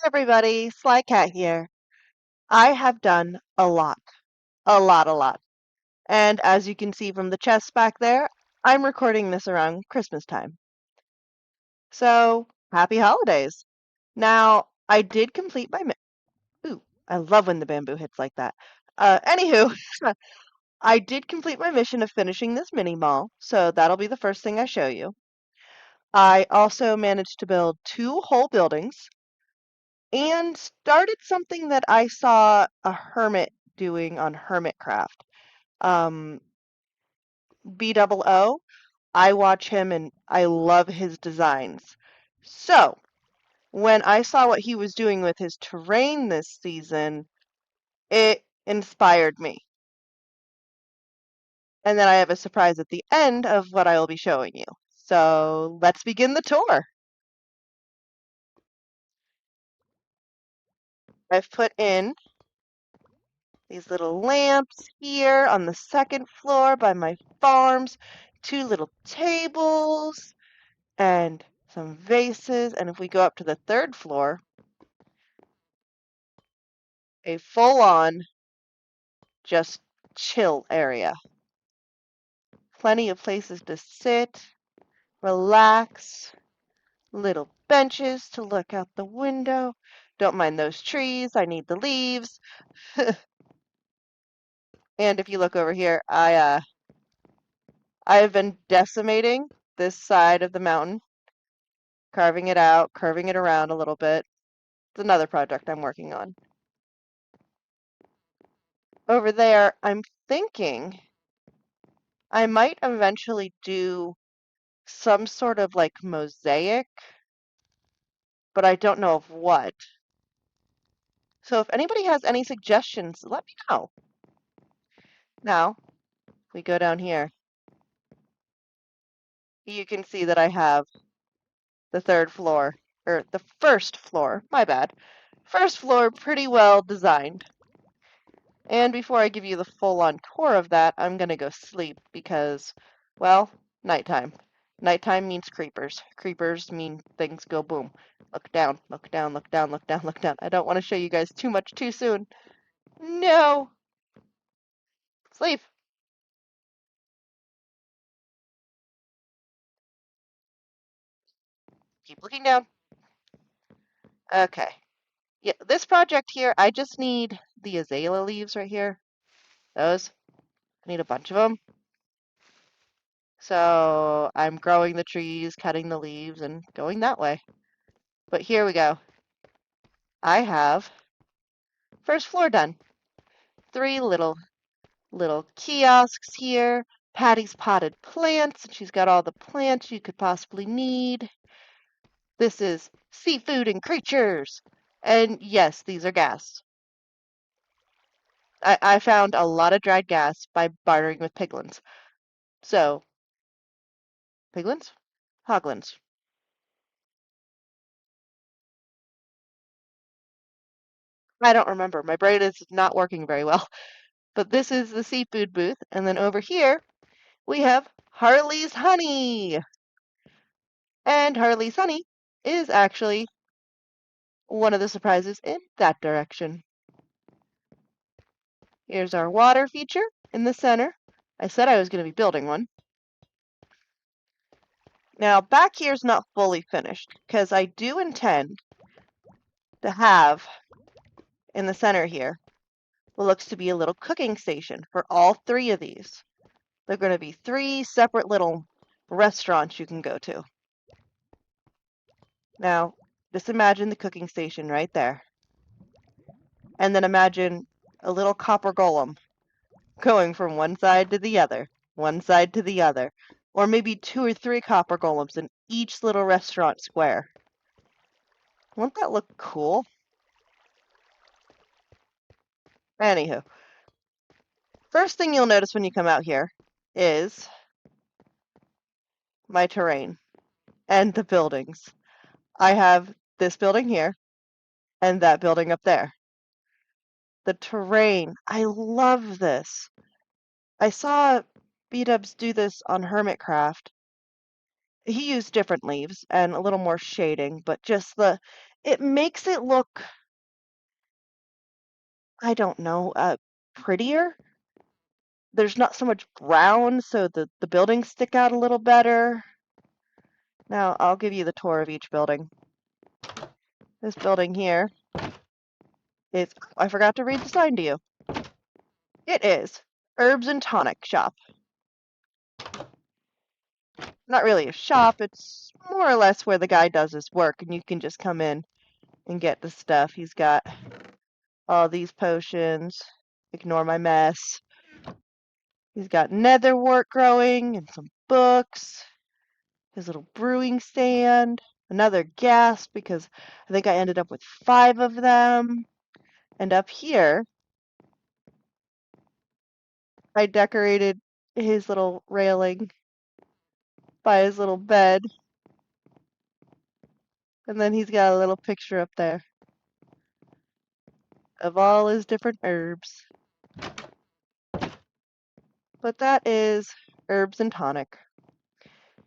Everybody, Sly Cat here. I have done a lot. And as you can see from the chest back there, I'm recording this around Christmas time. So, happy holidays. Now, I did complete my ooh, I love when the bamboo hits like that. Anywho, I did complete my mission of finishing this mini mall, so that'll be the first thing I show you. I also managed to build 2 whole buildings and started something that I saw a hermit doing on Hermitcraft. BOO, I watch him and I love his designs. So, when I saw what he was doing with his terrain this season, it inspired me. And then I have a surprise at the end of what I will be showing you. So, let's begin the tour. I've put in these little lamps here on the second floor by my farms, 2 little tables, and some vases. And if we go up to the 3rd floor, a full-on just chill area. Plenty of places to sit, relax, little benches to look out the window. Don't mind those trees, I need the leaves. And if you look over here, I have been decimating this side of the mountain, carving it out, curving it around a little bit. It's another project I'm working on. Over there, I'm thinking I might eventually do some sort of like mosaic, but I don't know of what. So if anybody has any suggestions, let me know. Now, if we go down here, you can see that I have the 3rd floor, or the 1st floor, my bad. 1st floor pretty well designed. And before I give you the full-on tour of that, I'm going to go sleep because, well, nighttime. Nighttime means creepers. Creepers mean things go boom. Look down, look down, look down, look down, look down. I don't want to show you guys too much too soon. No! Sleep! Keep looking down. Okay. Yeah, this project here, I just need the azalea leaves right here. Those. I need a bunch of them. So I'm growing the trees, cutting the leaves, and going that way. But here we go. I have 1st floor done. 3 little kiosks here. Patty's potted plants, and she's got all the plants you could possibly need. This is seafood and creatures. And yes, these are gas. I found a lot of dried gas by bartering with piglins. So, piglins? Hoglins. I don't remember. My brain is not working very well. But this is the seafood booth. And then over here, we have Harley's Honey. And Harley's Honey is actually one of the surprises in that direction. Here's our water feature in the center. I said I was going to be building one. Now, back here is not fully finished because I do intend to have in the center here what looks to be a little cooking station for all 3 of these. They're going to be 3 separate little restaurants you can go to. Now, just imagine the cooking station right there. And then imagine a little copper golem going from one side to the other, one side to the other, or maybe 2 or 3 copper golems in each little restaurant square. Won't that look cool? Anywho, first thing you'll notice when you come out here is my terrain and the buildings. I have this building here and that building up there. The terrain, I love this. I saw B-dubs do this on Hermitcraft, He used different leaves and a little more shading, but just it makes it look, I don't know, prettier. There's not so much brown, so the buildings stick out a little better. Now, I'll give you the tour of each building. This building here is, I forgot to read the sign to you. It is Herbs and Tonic Shop. Not really a shop, it's more or less where the guy does his work, and you can just come in and get the stuff. He's got all these potions. Ignore my mess. He's got netherwort growing and some books. His little brewing stand. Another gas because I think I ended up with 5 of them. And up here, I decorated his little railing by his little bed. And then he's got a little picture up there of all his different herbs. But that is Herbs and Tonic.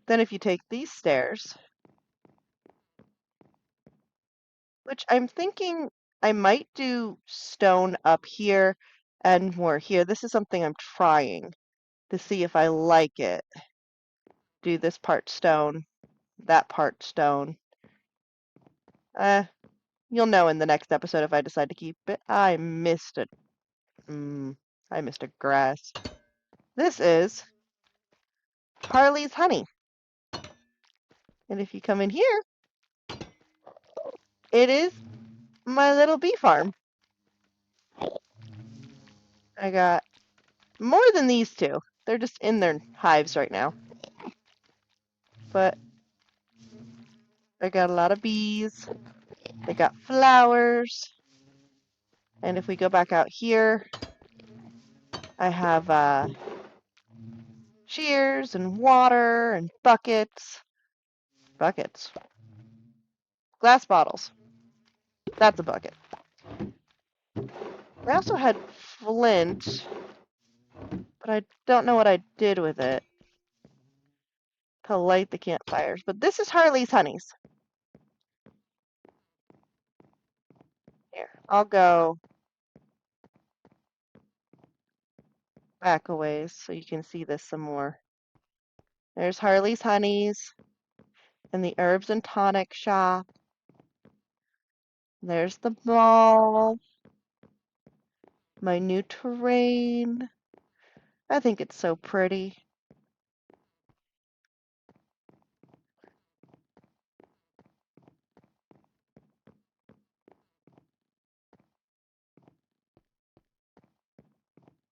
Then if you take these stairs, which I'm thinking I might do stone up here and more here. This is something I'm trying to see if I like it. Do this part stone, that part stone. You'll know in the next episode if I decide to keep it. I missed it. I missed a grass. This is Harley's Honey. And if you come in here, it is my little bee farm. I got more than these two. They're just in their hives right now. But I got a lot of bees. They got flowers. And if we go back out here, I have shears and water and buckets. Buckets. Glass bottles. That's a bucket. I also had flint, but I don't know what I did with it to light the campfires. But this is Harley's Honeys. Here, I'll go back a ways so you can see this some more. There's Harley's Honeys and the Herbs and Tonic Shop. There's the mall. My new terrain. I think it's so pretty.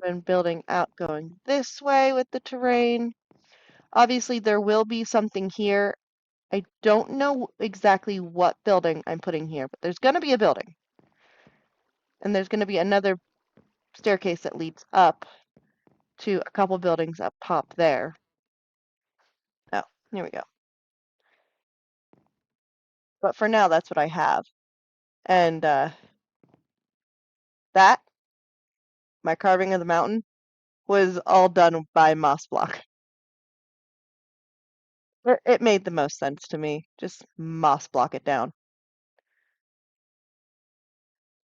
Been building out going this way with the terrain. Obviously, there will be something here. I don't know exactly what building I'm putting here, but there's going to be a building. And there's going to be another staircase that leads up to a couple buildings up top there. Oh, here we go. But for now, that's what I have. And that, my carving of the mountain, was all done by moss block. It made the most sense to me. Just moss block it down.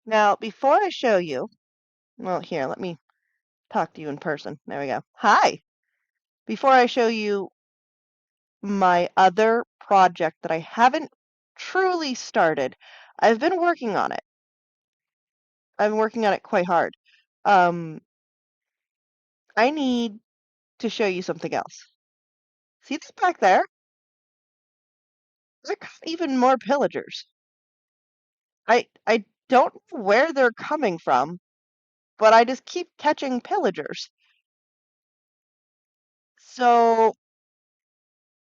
Now, before I show you, well, here, let me talk to you in person. There we go. Hi. Before I show you my other project that I haven't truly started, I've been working on it. I've been working on it quite hard. I need to show you something else. See this back there? There got even more pillagers. I don't know where they're coming from, but I just keep catching pillagers. So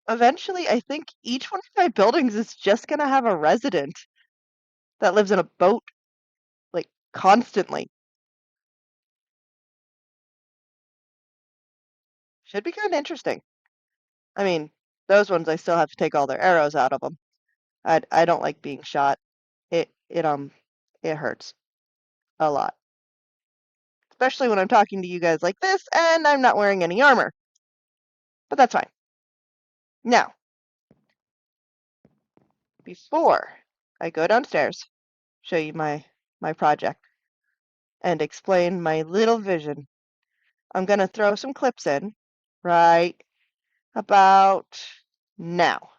eventually, I think each one of my buildings is just gonna have a resident that lives in a boat, like constantly. Should be kind of interesting. I mean, those ones I still have to take all their arrows out of them. I don't like being shot. It hurts a lot, especially when I'm talking to you guys like this and I'm not wearing any armor. But that's fine. Now, before I go downstairs, show you my project, and explain my little vision, I'm going to throw some clips in right about now.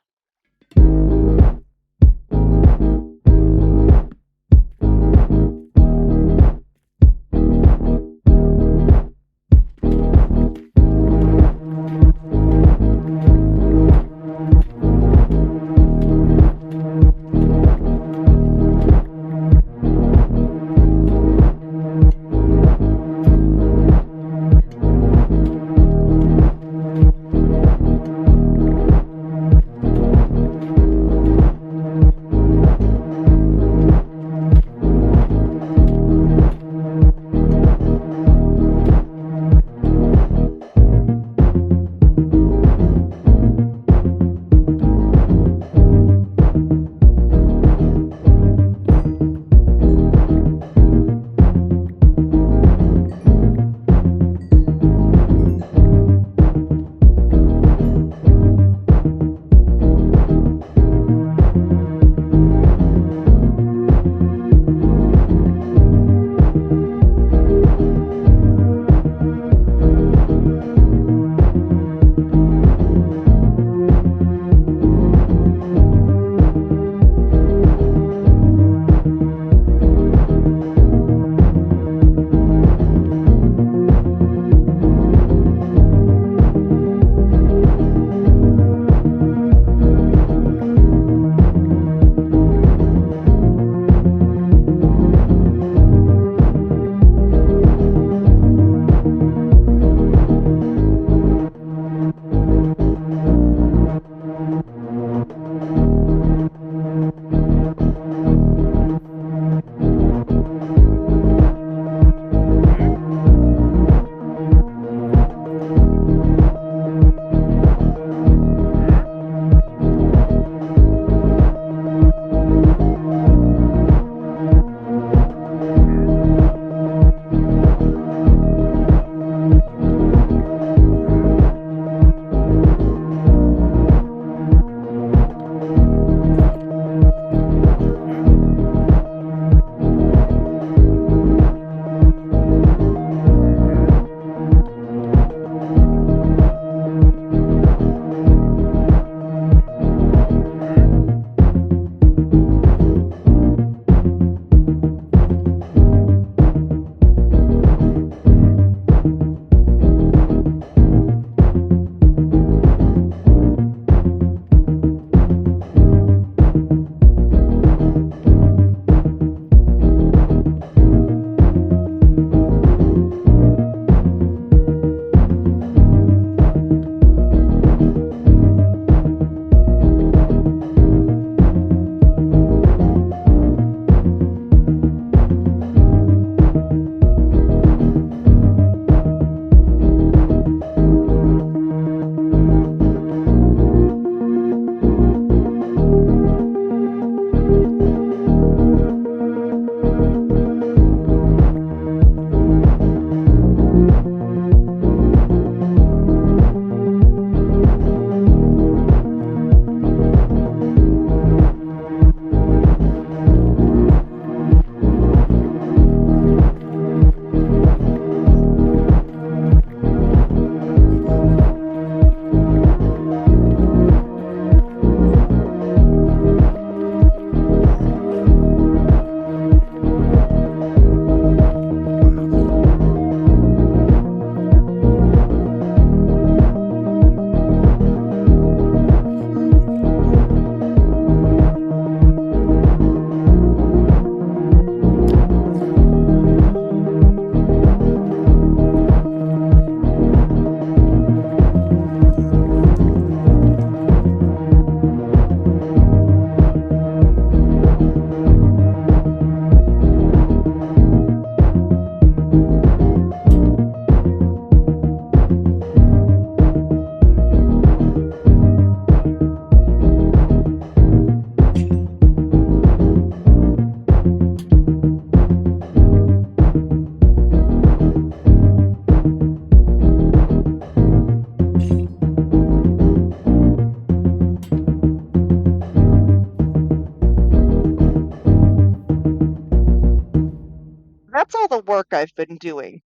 That's all the work I've been doing.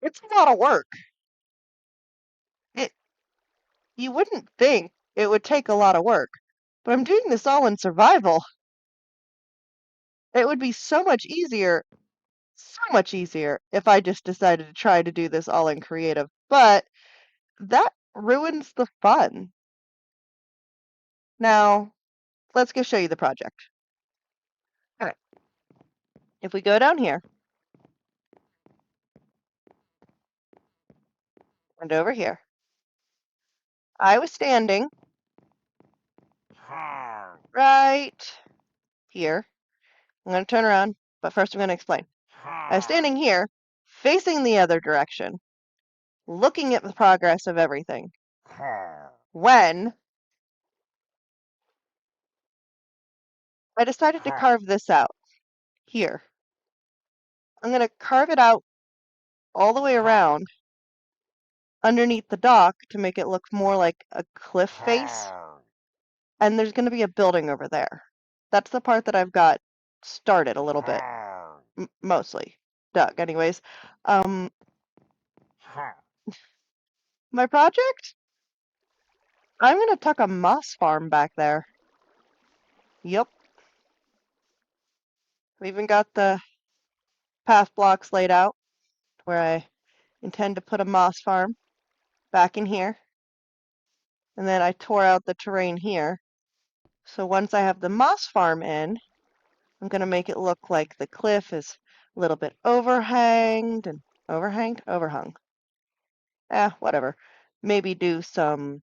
It's a lot of work. It, you wouldn't think it would take a lot of work, but I'm doing this all in survival. It would be so much easier if I just decided to try to do this all in creative, but that ruins the fun. Now, let's go show you the project. All right. If we go down here and over here, I was standing right here. I'm going to turn around, but first I'm going to explain. I was standing here, facing the other direction, looking at the progress of everything. When I decided to carve this out here, I'm going to carve it out all the way around underneath the dock to make it look more like a cliff face. And there's going to be a building over there. That's the part that I've got started a little bit, mostly. Duck, anyways. My project? I'm going to tuck a moss farm back there. Yep. We even got the path blocks laid out where I intend to put a moss farm back in here. And then I tore out the terrain here. So once I have the moss farm in, I'm going to make it look like the cliff is a little bit overhanged and overhung. Whatever. Maybe do some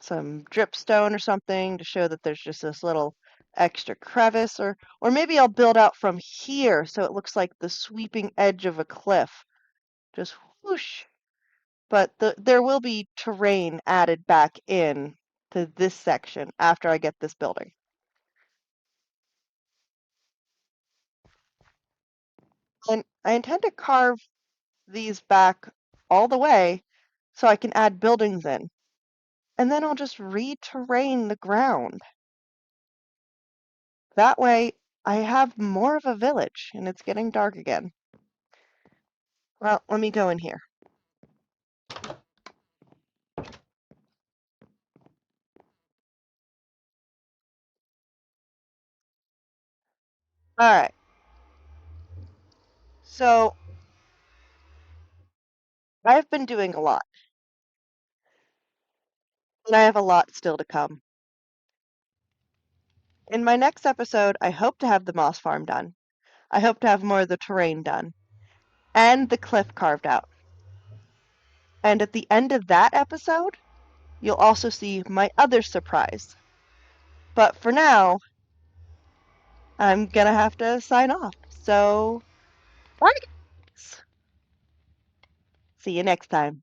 dripstone or something to show that there's just this little extra crevice, or maybe I'll build out from here so it looks like the sweeping edge of a cliff. Just whoosh. But there will be terrain added back in to this section after I get this building. And I intend to carve these back all the way so I can add buildings in. And then I'll just re-terrain the ground. That way I have more of a village, and it's getting dark again. Well, let me go in here. All right. So I've been doing a lot, and I have a lot still to come. In my next episode, I hope to have the moss farm done. I hope to have more of the terrain done, and the cliff carved out. And at the end of that episode, you'll also see my other surprise. But for now, I'm gonna have to sign off. So, bye, guys. See you next time.